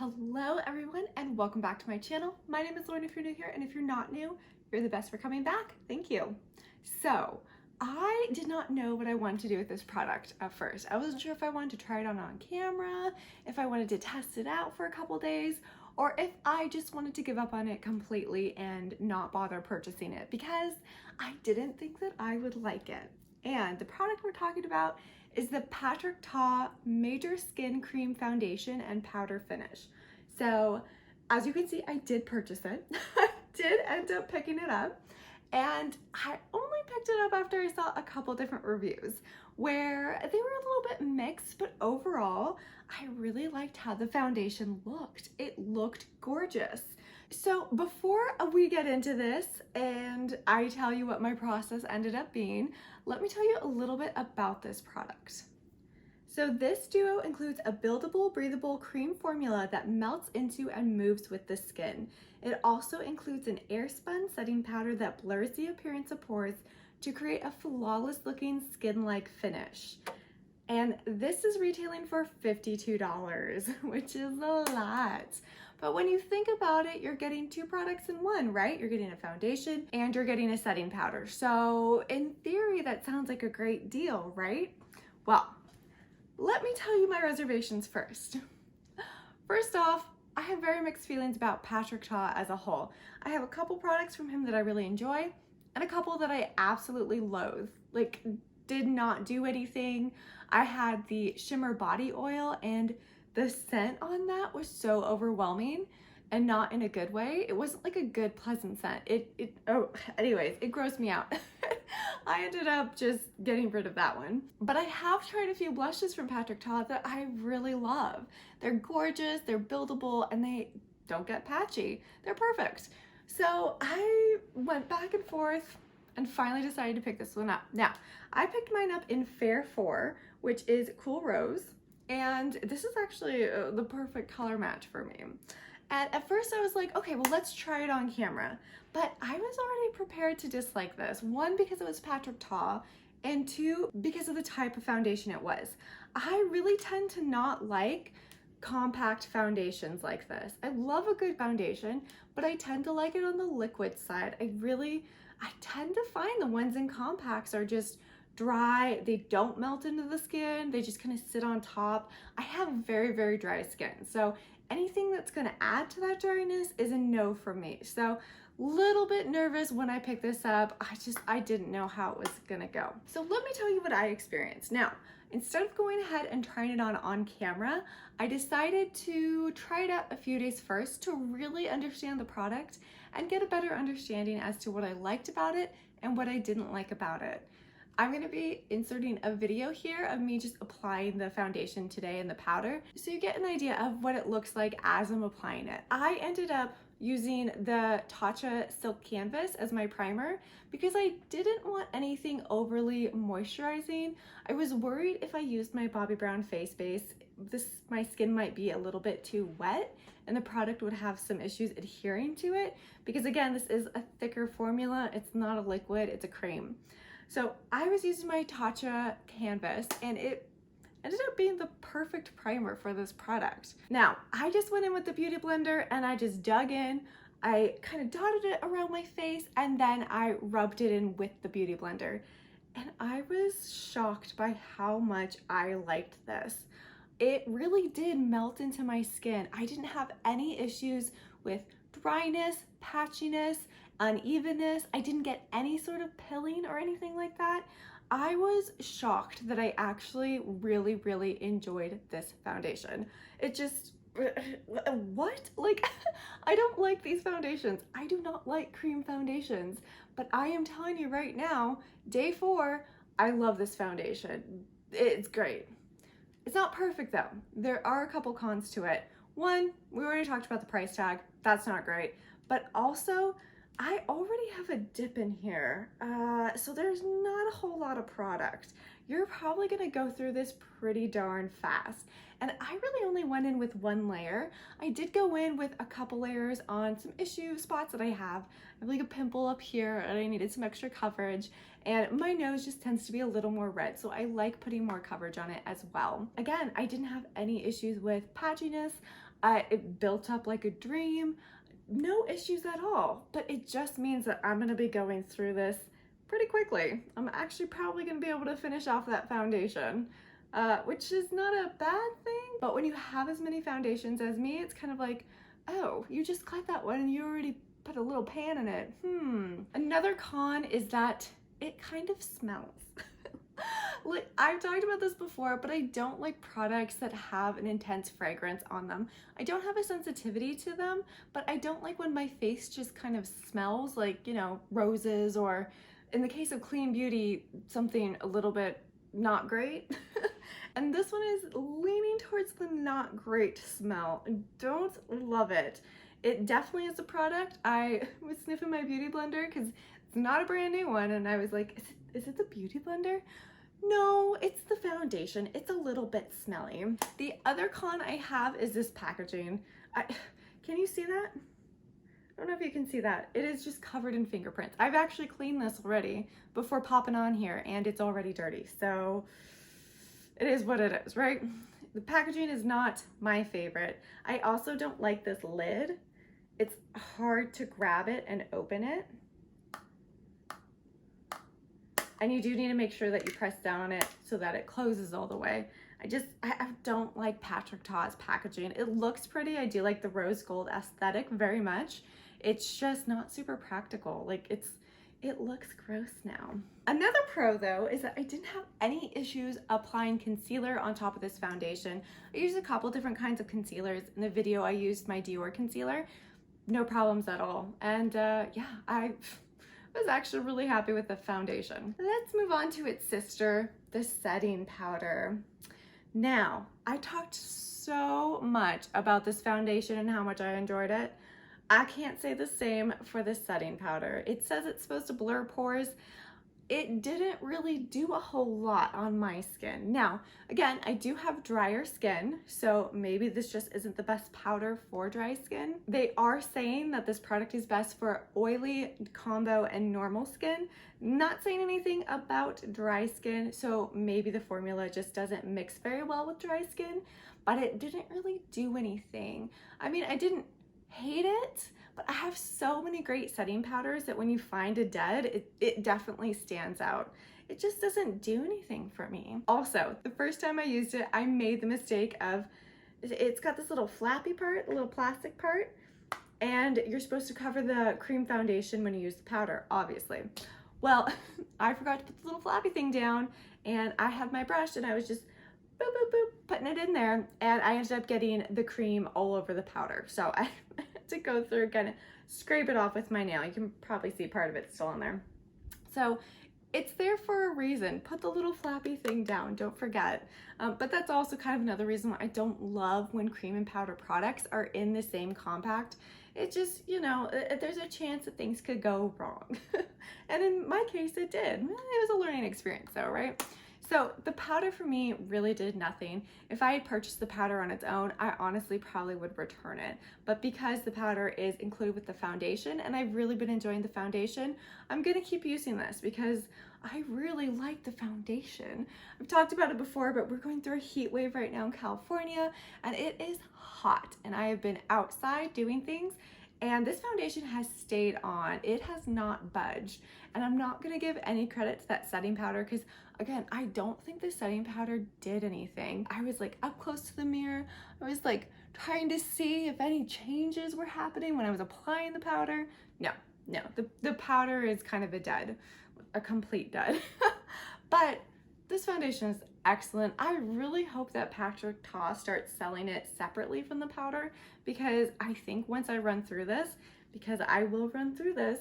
Hello everyone and welcome back to my channel. My name is Lauren if you're new here, and if you're not new, you're the best for coming back. Thank you. So I did not know what I wanted to do with this product at first. I wasn't sure if I wanted to try it on camera, if I wanted to test it out for a couple days, or if I just wanted to give up on it completely and not bother purchasing it because I didn't think that I would like it. And the product we're talking about is the Tarte Major Skin Cream Foundation and Powder Finish. So as you can see, I did purchase it. I did end up picking it up, and I only picked it up after I saw a couple different reviews where they were a little bit mixed, but overall, I really liked how the foundation looked. It looked gorgeous. So before we get into this and I tell you what my process ended up being, let me tell you a little bit about this product. So this duo includes a buildable, breathable cream formula that melts into and moves with the skin. It also includes an air spun setting powder that blurs the appearance of pores to create a flawless looking skin-like finish. And this is retailing for $52, which is a lot. But when you think about it, you're getting two products in one, right? You're getting a foundation and you're getting a setting powder. So in theory, that sounds like a great deal, right? Well, let me tell you my reservations first. First off, I have very mixed feelings about Tarte as a whole. I have a couple products from him that I really enjoy and a couple that I absolutely loathe, like did not do anything. I had the shimmer body oil and the scent on that was so overwhelming and not in a good way. It wasn't like a good pleasant scent. Anyways, it grossed me out. I ended up just getting rid of that one. But I have tried a few blushes from Tarte that I really love. They're gorgeous, they're buildable, and they don't get patchy. They're perfect. So I went back and forth and finally decided to pick this one up. Now, I picked mine up in Fair 4, which is Cool Rose. And this is actually the perfect color match for me. And at first I was like, okay, well, let's try it on camera. But I was already prepared to dislike this. One, because it was Tarte, and two, because of the type of foundation it was. I really tend to not like compact foundations like this. I love a good foundation, but I tend to like it on the liquid side. I tend to find the ones in compacts are just dry, they don't melt into the skin, they just kind of sit on top. I have very, very dry skin, so anything that's going to add to that dryness is a no for me. So little bit nervous when I picked this up. I didn't know how it was gonna go. So let me tell you what I experienced. Now, instead of going ahead and trying it on camera, I decided to try it out a few days first to really understand the product and get a better understanding as to what I liked about it and what I didn't like about it. I'm going to be inserting a video here of me just applying the foundation today and the powder so you get an idea of what it looks like as I'm applying it. I ended up using the Tatcha Silk Canvas as my primer because I didn't want anything overly moisturizing. I was worried if I used my Bobbi Brown face base, my skin might be a little bit too wet and the product would have some issues adhering to it because again, this is a thicker formula. It's not a liquid, it's a cream. So I was using my Tatcha canvas and it ended up being the perfect primer for this product. Now, I just went in with the Beauty Blender and I just dug in. I kind of dotted it around my face and then I rubbed it in with the Beauty Blender. And I was shocked by how much I liked this. It really did melt into my skin. I didn't have any issues with dryness, patchiness, unevenness. I didn't get any sort of pilling or anything like that. I was shocked that I actually really, really enjoyed this foundation. It just, what? Like, I don't like these foundations. I do not like cream foundations, but I am telling you right now, day 4, I love this foundation. It's great. It's not perfect though. There are a couple cons to it. One, we already talked about the price tag. That's not great. But also, I already have a dip in here, so there's not a whole lot of product. You're probably gonna go through this pretty darn fast. And I really only went in with one layer. I did go in with a couple layers on some issue spots that I have. I have like a pimple up here and I needed some extra coverage. And my nose just tends to be a little more red, so I like putting more coverage on it as well. Again, I didn't have any issues with patchiness. It built up like a dream. No issues at all, but it just means that I'm gonna be going through this pretty quickly. I'm actually probably gonna be able to finish off that foundation, which is not a bad thing, but when you have as many foundations as me, it's kind of like, oh, you just got that one and you already put a little pan in it. Another con is that it kind of smells. Like, I've talked about this before, but I don't like products that have an intense fragrance on them. I don't have a sensitivity to them, but I don't like when my face just kind of smells like, you know, roses, or in the case of clean beauty, something a little bit not great. And this one is leaning towards the not great smell. I don't love it. It definitely is a product. I was sniffing my beauty blender because it's not a brand new one, and I was like, is it the beauty blender? No, it's the foundation. It's a little bit smelly. The other con I have is this packaging. Can you see that? I don't know if you can see that. It is just covered in fingerprints. I've actually cleaned this already before popping on here, and it's already dirty. So it is what it is, right? The packaging is not my favorite. I also don't like this lid. It's hard to grab it and open it. And you do need to make sure that you press down on it so that it closes all the way. I don't like Patrick Ta's packaging. It looks pretty. I do like the rose gold aesthetic very much. It's just not super practical. Like, it looks gross now. Another pro though is that I didn't have any issues applying concealer on top of this foundation. I used a couple different kinds of concealers. In the video I used my Dior concealer. No problems at all. And yeah, I was actually really happy with the foundation. Let's move on to its sister, the setting powder. Now, I talked so much about this foundation and how much I enjoyed it. I can't say the same for the setting powder. It says it's supposed to blur pores. It didn't really do a whole lot on my skin. Now, again, I do have drier skin, so maybe this just isn't the best powder for dry skin. They are saying that this product is best for oily, combo, and normal skin. Not saying anything about dry skin, so maybe the formula just doesn't mix very well with dry skin, but it didn't really do anything. I mean, I didn't hate it, but I have so many great setting powders that when you find a dud, it definitely stands out. It just doesn't do anything for me. Also, the first time I used it, I made the mistake of, it's got this little flappy part, a little plastic part, and you're supposed to cover the cream foundation when you use the powder, obviously. Well, I forgot to put the little flappy thing down, and I had my brush and I was just boop, boop, boop, putting it in there, and I ended up getting the cream all over the powder. So I had to go through, kind of scrape it off with my nail. You can probably see part of it still on there. So it's there for a reason. Put the little flappy thing down, don't forget. But that's also kind of another reason why I don't love when cream and powder products are in the same compact. It just, you know, there's a chance that things could go wrong. And in my case, it did. It was a learning experience though, right? So the powder for me really did nothing. If I had purchased the powder on its own, I honestly probably would return it. But because the powder is included with the foundation and I've really been enjoying the foundation, I'm gonna keep using this because I really like the foundation. I've talked about it before, but we're going through a heat wave right now in California and it is hot, and I have been outside doing things and this foundation has stayed on. It has not budged. And I'm not gonna give any credit to that setting powder because, again, I don't think the setting powder did anything. I was like up close to the mirror. I was like trying to see if any changes were happening when I was applying the powder. No, the powder is kind of a dud, a complete dud. But this foundation is excellent. I really hope that Patrick Ta starts selling it separately from the powder, because I think once I run through this, because I will run through this,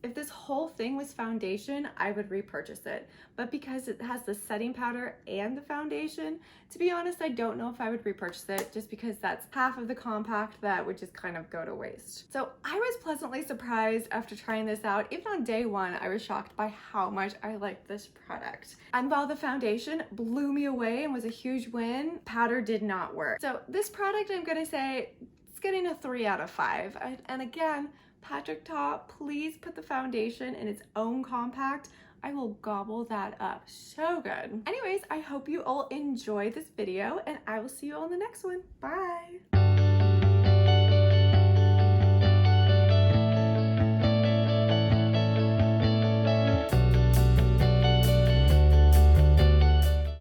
if this whole thing was foundation, I would repurchase it. But because it has the setting powder and the foundation, to be honest, I don't know if I would repurchase it, just because that's half of the compact that would just kind of go to waste. So I was pleasantly surprised after trying this out. Even on day one, I was shocked by how much I liked this product. And while the foundation blew me away and was a huge win, powder did not work. So this product, I'm gonna say, it's getting a 3 out of 5. And again, Patrick Ta, please put the foundation in its own compact. I will gobble that up. So good. Anyways, I hope you all enjoyed this video and I will see you all in the next one. Bye.